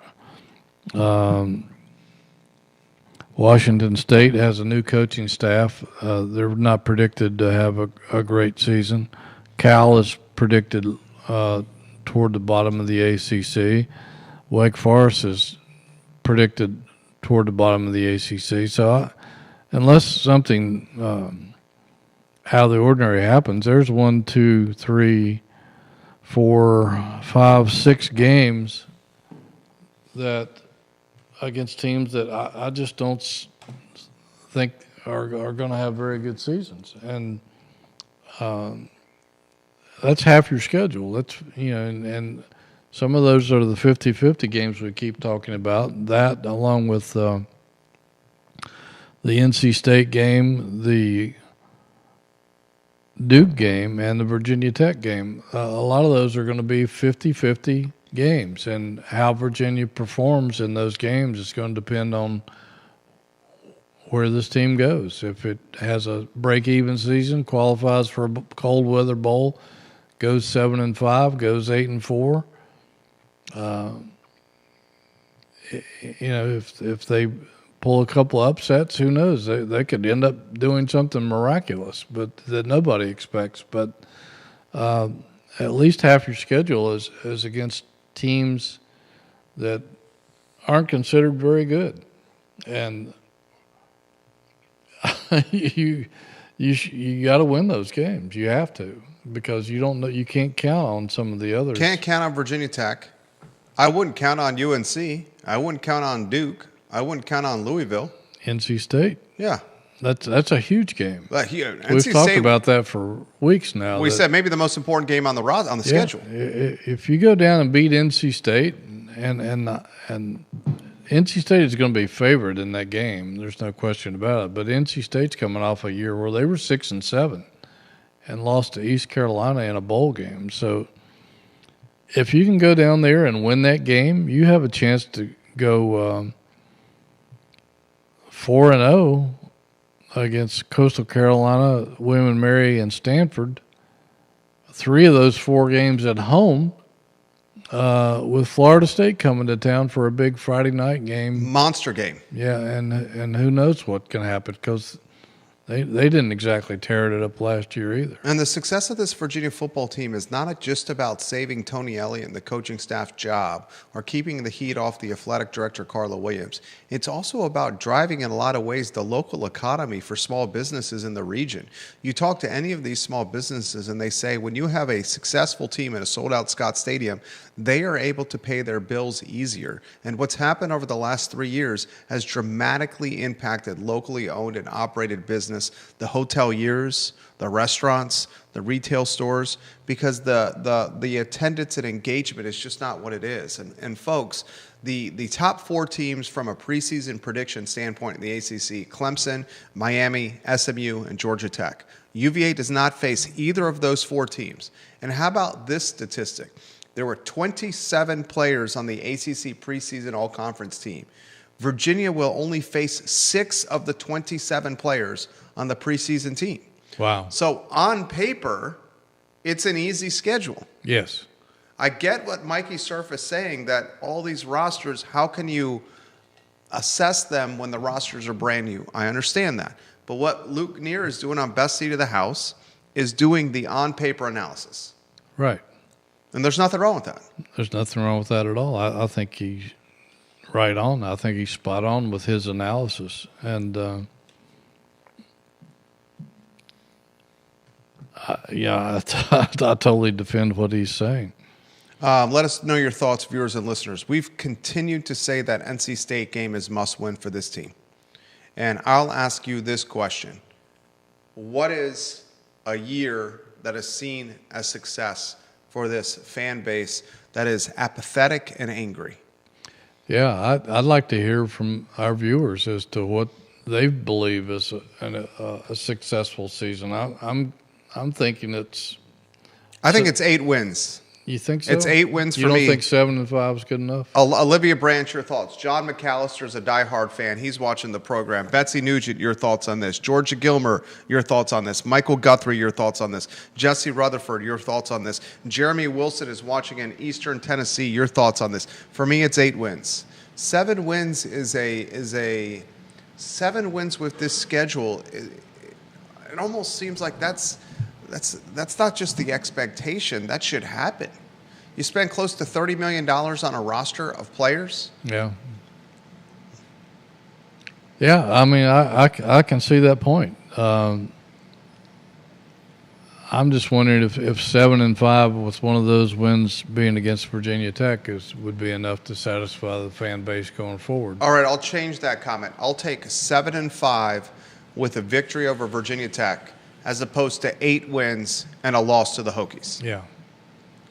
Washington State has a new coaching staff. They're not predicted to have a great season. Cal is predicted toward the bottom of the ACC. Wake Forest is predicted toward the bottom of the ACC. So unless something out of the ordinary happens, there's 1, 2, 3, 4, 5, 6 games that against teams that I just don't think are going to have very good seasons, and that's half your schedule. That's and some of those are the 50-50 games we keep talking about. That along with the NC State game, the Duke game, and the Virginia Tech game. A lot of those are going to be 50-50 games, and how Virginia performs in those games is going to depend on where this team goes. If it has a break-even season, qualifies for a cold weather bowl, goes 7-5, goes 8-4. If they pull a couple of upsets, who knows? They could end up doing something miraculous, but that nobody expects. But at least half your schedule is against teams that aren't considered very good, and you got to win those games. You have to, because you don't know, you can't count on some of the others.
Can't count on Virginia Tech. I wouldn't count on UNC. I wouldn't count on Duke. I wouldn't count on Louisville.
NC State.
Yeah.
That's a huge game.
NC
We've talked
State,
about that for weeks now.
We said maybe the most important game on the schedule.
If you go down and beat NC State, and NC State is going to be favored in that game, there's no question about it. But NC State's coming off a year where they were 6-7 and lost to East Carolina in a bowl game. So if you can go down there and win that game, you have a chance to go 4-0 against Coastal Carolina, William and Mary, and Stanford. 3 of those 4 games at home, with Florida State coming to town for a big Friday night game.
Monster game.
Yeah, and who knows what can happen, because they didn't exactly tear it up last year either.
And the success of this Virginia football team is not just about saving Tony Elliott and the coaching staff job or keeping the heat off the athletic director, Carla Williams. It's also about driving, in a lot of ways, the local economy for small businesses in the region. You talk to any of these small businesses, and they say when you have a successful team in a sold-out Scott Stadium, they are able to pay their bills easier. And what's happened over the last 3 years has dramatically impacted locally owned and operated business, the hoteliers, the restaurants, the retail stores, because the attendance and engagement is just not what it is. And folks, the top 4 teams from a preseason prediction standpoint in the ACC, Clemson, Miami, SMU, and Georgia Tech. UVA does not face either of those 4 teams. And how about this statistic? There were 27 players on the ACC preseason all-conference team. Virginia will only face 6 of the 27 players on the preseason team.
Wow.
So on paper, it's an easy schedule.
Yes.
I get what Mikey Surf is saying, that all these rosters, how can you assess them when the rosters are brand new? I understand that. But what Luke Neer is doing on Best Seat of the House is doing the on-paper analysis.
Right.
And there's nothing wrong with that.
There's nothing wrong with that at all. I think he's right on. I think he's spot on with his analysis. And, I totally defend what he's saying.
Let us know your thoughts, viewers and listeners. We've continued to say that NC State game is must-win for this team. And I'll ask you this question. What is a year that is seen as success for this fan base that is apathetic and angry?
Yeah, I'd like to hear from our viewers as to what they believe is a successful season. I'm thinking it's.
I think it's 8 wins.
You think so?
It's 8 wins for me.
You don't think 7 and 5 is good enough?
Olivia Branch, your thoughts. John McAllister's a diehard fan. He's watching the program. Betsy Nugent, your thoughts on this. Georgia Gilmer, your thoughts on this. Michael Guthrie, your thoughts on this. Jesse Rutherford, your thoughts on this. Jeremy Wilson is watching in Eastern Tennessee. Your thoughts on this. For me, it's 8 wins. 7 wins is a 7 wins with this schedule. It almost seems like that's not just the expectation. That should happen. You spend close to $30 million on a roster of players.
Yeah. Yeah, I mean, I can see that point. I'm just wondering if 7 and 5 with one of those wins being against Virginia Tech would be enough to satisfy the fan base going forward.
All right, I'll change that comment. I'll take 7 and 5 with a victory over Virginia Tech as opposed to 8 wins and a loss to the Hokies.
Yeah.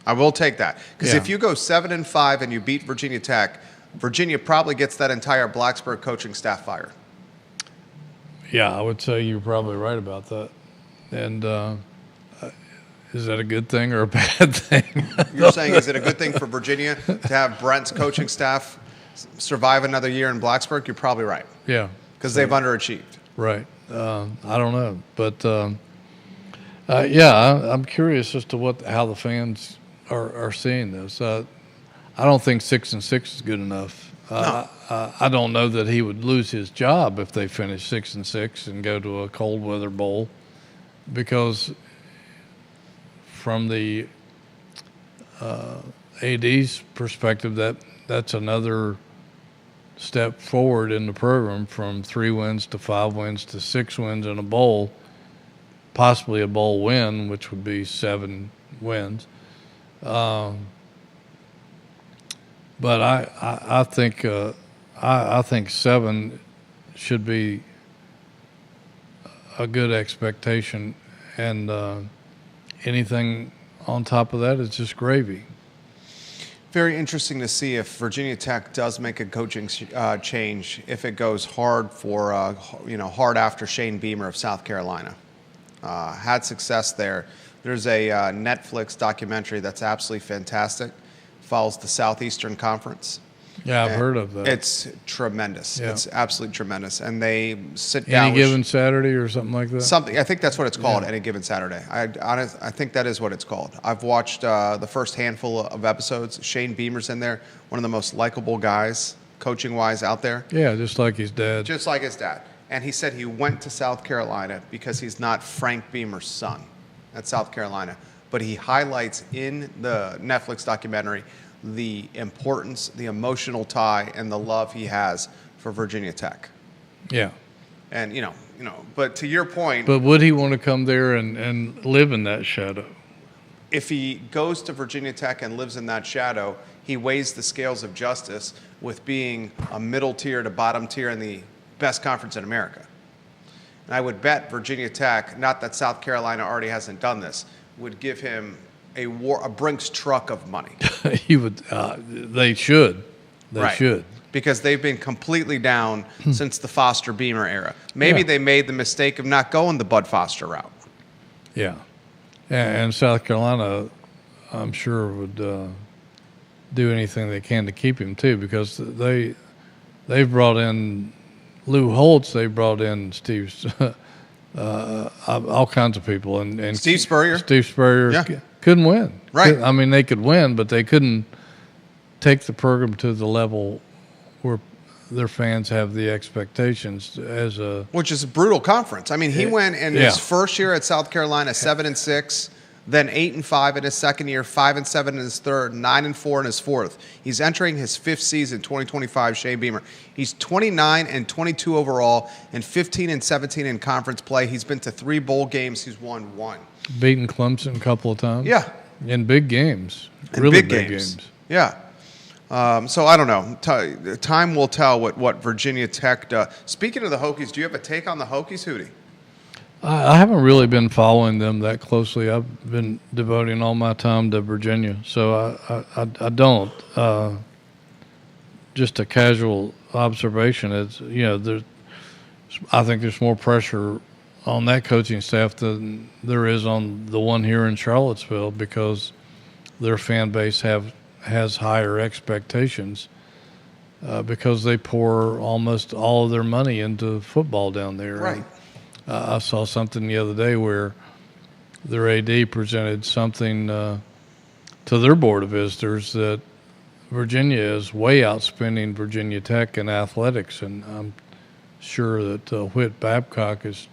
I will take that. Because
Yeah.
if you go 7 and 5 and you beat Virginia Tech, Virginia probably gets that entire Blacksburg coaching staff fired.
Yeah, I would say you're probably right about that. And is that a good thing or a bad thing?
You're saying, is it a good thing for Virginia to have Brent's coaching staff survive another year in Blacksburg? You're probably right.
Yeah.
Because they've underachieved.
Right. I don't know. But, yeah, I'm curious as to how the fans are seeing this. I don't think 6 and 6 is good enough.
No.
I don't know that he would lose his job if they finish 6 and 6 and go to a cold weather bowl, because from the AD's perspective, that's another step forward in the program from 3 wins to 5 wins to 6 wins in a bowl, possibly a bowl win, which would be 7 wins. But I think I think 7 should be a good expectation, and anything on top of that is just gravy.
Very interesting to see if Virginia Tech does make a coaching change, if it goes hard for, hard after Shane Beamer of South Carolina. Had success there. There's a Netflix documentary that's absolutely fantastic. Follows the Southeastern Conference.
Yeah, I've heard of that.
It's tremendous.
Yeah.
It's absolutely tremendous. And they sit down.
Any given Saturday or something like that?
Something. I think that's what it's called,
Yeah.
Any Given Saturday. I think that is what it's called. I've watched the first handful of episodes. Shane Beamer's in there, one of the most likable guys, coaching-wise, out there.
Yeah, just like his dad.
Just like his dad. And he said he went to South Carolina because he's not Frank Beamer's son at South Carolina. But he highlights in the Netflix documentary the importance, the emotional tie, and the love he has for Virginia Tech.
Yeah.
And, but to your point,
But would he want to come there and live in that shadow?
if he goes to Virginia Tech and lives in that shadow, he weighs the scales of justice with being a middle tier to bottom tier in the best conference in America. And I would bet Virginia Tech, not that South Carolina already hasn't done this, would give him a Brinks truck of money.
He would. They should. They
Right.
should.
Because they've been completely down since the Foster Beamer era. Maybe
Yeah.
they made the mistake of not going the Bud Foster route.
Yeah. And South Carolina, I'm sure, would do anything they can to keep him too, because they've brought in Lou Holtz. They brought in all kinds of people, and
Steve Spurrier.
Steve Spurrier
Yeah.
couldn't win.
Right.
I mean, they could win, but they couldn't take the program to the level where their fans have the expectations as a.
Which is a brutal conference. I mean, he went in
Yeah.
his first year at South Carolina 7-6, then 8-5 in his second year, 5-7 in his third, 9-4 in his fourth. He's entering his 5th season, 2025. Shane Beamer. He's 29-22 overall and 15-17 in conference play. He's been to 3 bowl games. He's won 1.
Beaten Clemson a couple of times.
Yeah,
In big games.
in
Really
big games. Yeah. So I don't know. Time will tell what Virginia Tech does. Speaking of the Hokies, do you have a take on the Hokies, Hootie?
I haven't really been following them that closely. I've been devoting all my time to Virginia, so I don't. Just a casual observation is, I think there's more pressure on that coaching staff than there is on the one here in Charlottesville because their fan base has higher expectations because they pour almost all of their money into football down there.
Right.
I saw something the other day where their AD presented something to their board of visitors that Virginia is way outspending Virginia Tech in athletics, and I'm sure that Whit Babcock is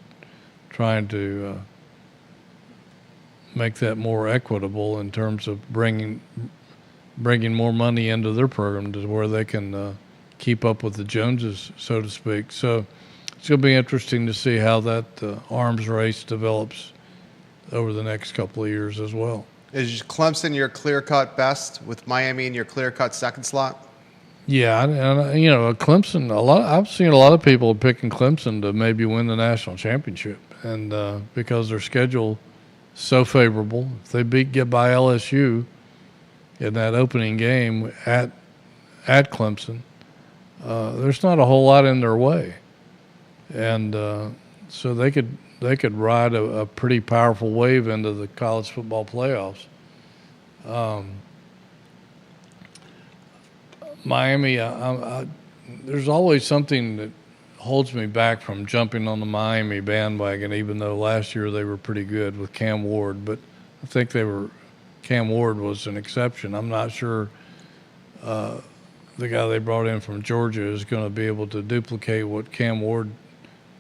trying to make that more equitable in terms of bringing more money into their program to where they can keep up with the Joneses, so to speak. So it's going to be interesting to see how that arms race develops over the next couple of years as well.
Is Clemson your clear-cut best with Miami in your clear-cut second slot?
Yeah, and Clemson. I've seen a lot of people picking Clemson to maybe win the national championship, and because their schedule is so favorable, if they get by LSU in that opening game at Clemson, there's not a whole lot in their way, and so they could ride a pretty powerful wave into the college football playoffs. Miami, there's always something that holds me back from jumping on the Miami bandwagon, even though last year they were pretty good with Cam Ward. But I think Cam Ward was an exception. I'm not sure the guy they brought in from Georgia is going to be able to duplicate what Cam Ward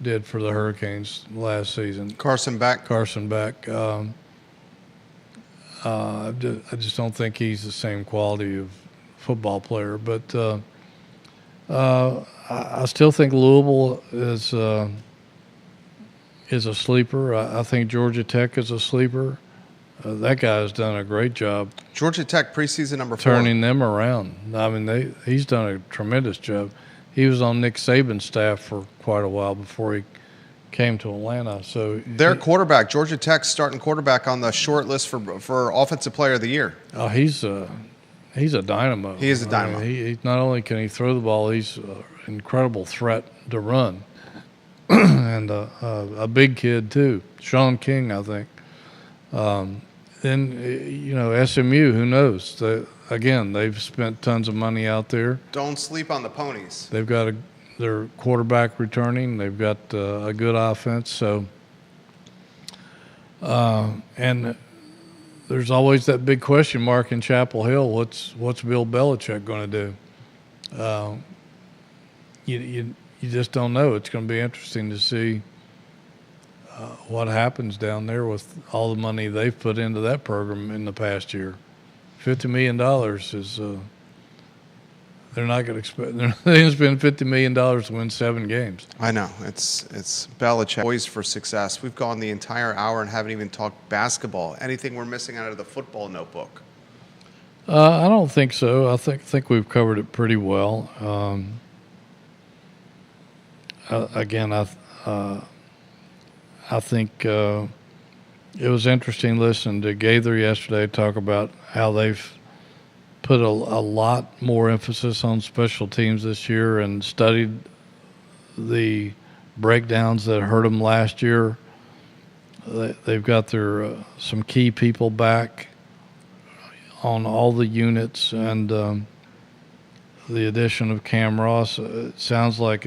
did for the Hurricanes last season.
Carson Beck.
I just don't think he's the same quality of football player. But I still think Louisville is a sleeper. I think Georgia Tech is a sleeper. That guy has done a great job.
Georgia Tech preseason number 4.
Turning them around. I mean, he's done a tremendous job. He was on Nick Saban's staff for quite a while before he came to Atlanta. So
their quarterback, Georgia Tech's starting quarterback, on the short list for Offensive Player of the Year.
Oh, he's a dynamo.
He is a dynamo.
I mean, he not only can he throw the ball, he's an incredible threat to run, and a big kid too. Sean King, I think. Then SMU. Who knows? They've spent tons of money out there.
Don't sleep on the ponies.
They've got their quarterback returning. They've got a good offense. So, and there's always that big question mark in Chapel Hill. What's Bill Belichick going to do? You just don't know. It's going to be interesting to see what happens down there with all the money they've put into that program in the past year. $50 million is they're not going to expect. They didn't spend $50 million to win 7 games.
I know it's Belichick poised for success. We've gone the entire hour and haven't even talked basketball. Anything we're missing out of the football notebook?
I don't think so. I think we've covered it pretty well. Again, I think it was interesting listening to Gaither yesterday talk about how they've put a lot more emphasis on special teams this year and studied the breakdowns that hurt them last year. They've got their some key people back on all the units, and the addition of Cam Ross, it sounds like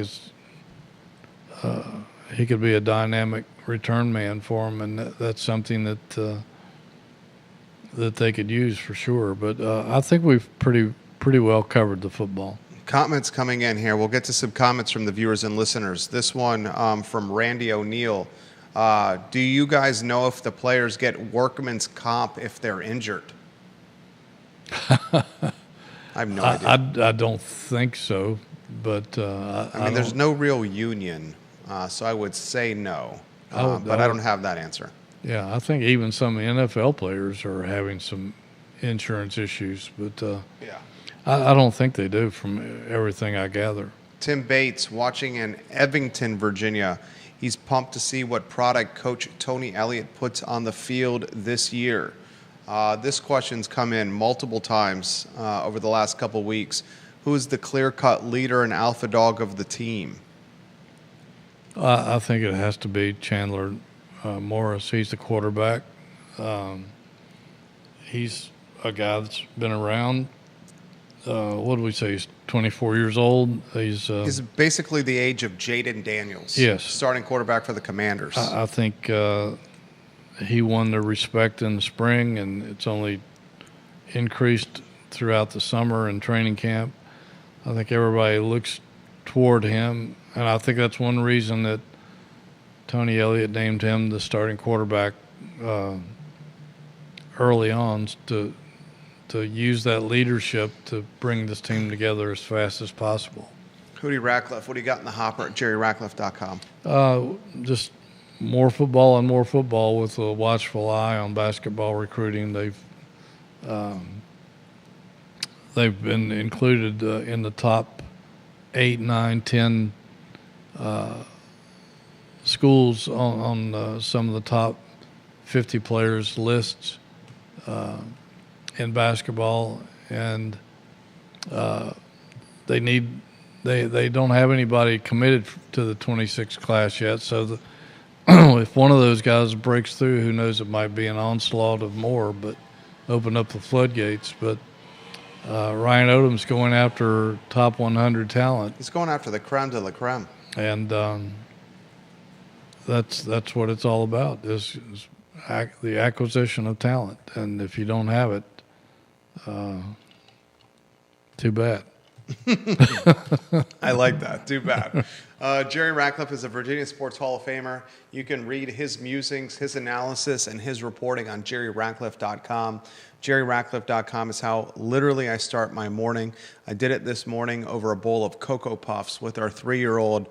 he could be a dynamic return man for them, and that's something that they could use for sure. But I think we've pretty well covered the football.
Comments coming in here. We'll get to some comments from the viewers and listeners. This one from Randy O'Neill. Do you guys know if the players get workman's comp if they're injured? I have no idea.
I don't think so, but
I mean, there's no real union, so I would say no. But I don't have that answer.
Yeah, I think even some NFL players are having some insurance issues, but
yeah,
I don't think they do from everything I gather.
Tim Bates, watching in Evington, Virginia. He's pumped to see what product Coach Tony Elliott puts on the field this year. This question's come in multiple times over the last couple weeks. Who is the clear-cut leader and alpha dog of the team?
I think it has to be Chandler Morris. He's the quarterback. He's a guy that's been around. What do we say? He's 24 years old. He's
basically the age of Jaden Daniels.
Yes.
Starting quarterback for the Commanders.
I think he won their respect in the spring, and it's only increased throughout the summer and training camp. I think everybody looks toward him, and I think that's one reason that Tony Elliott named him the starting quarterback early on, to use that leadership to bring this team together as fast as possible.
Hootie Ratcliffe, what do you got in the hopper at jerryratcliffe.com?
Just more football and more football with a watchful eye on basketball recruiting. They've been included in the top 8, 9, 10 schools on some of the top 50 players lists in basketball, and they don't have anybody committed to the 26 class yet. So if one of those guys breaks through, who knows, it might be an onslaught of more, but open up the floodgates. But Ryan Odom's going after top 100 talent.
He's going after the creme de la creme.
And that's what it's all about, is the acquisition of talent. And if you don't have it, too bad.
I like that. Too bad. Jerry Ratcliffe is a Virginia Sports Hall of Famer. You can read his musings, his analysis, and his reporting on jerryratcliffe.com. jerryratcliffe.com is how literally I start my morning. I did it this morning over a bowl of Cocoa Puffs with our 3-year-old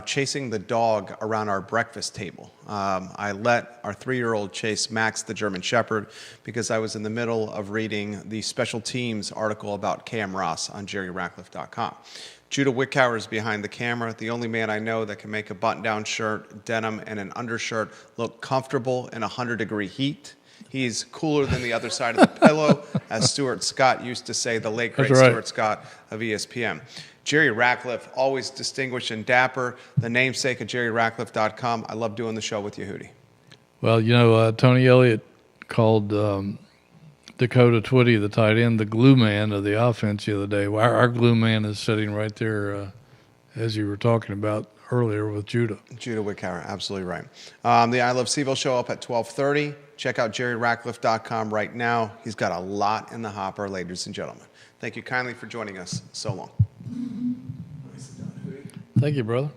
chasing the dog around our breakfast table. I let our 3-year-old chase Max, the German Shepherd, because I was in the middle of reading the special teams article about Cam Ross on jerryratcliffe.com. Judah Wickhauer is behind the camera, the only man I know that can make a button-down shirt, denim, and an undershirt look comfortable in 100-degree heat. He's cooler than the other side of the pillow, as Stuart Scott used to say, the late, great Stuart Scott of ESPN. Jerry Ratcliffe, always distinguished and dapper, the namesake of jerryratcliffe.com. I love doing the show with you, Hootie.
Well, Tony Elliott called Dakota Twitty, the tight end, the glue man of the offense the other day. Our glue man is sitting right there, as you were talking about earlier with Judah.
Judah Wickhauer, absolutely right. The I Love CVille show up at 12:30. Check out jerryratcliffe.com right now. He's got a lot in the hopper, ladies and gentlemen. Thank you kindly for joining us so long.
Thank you, brother.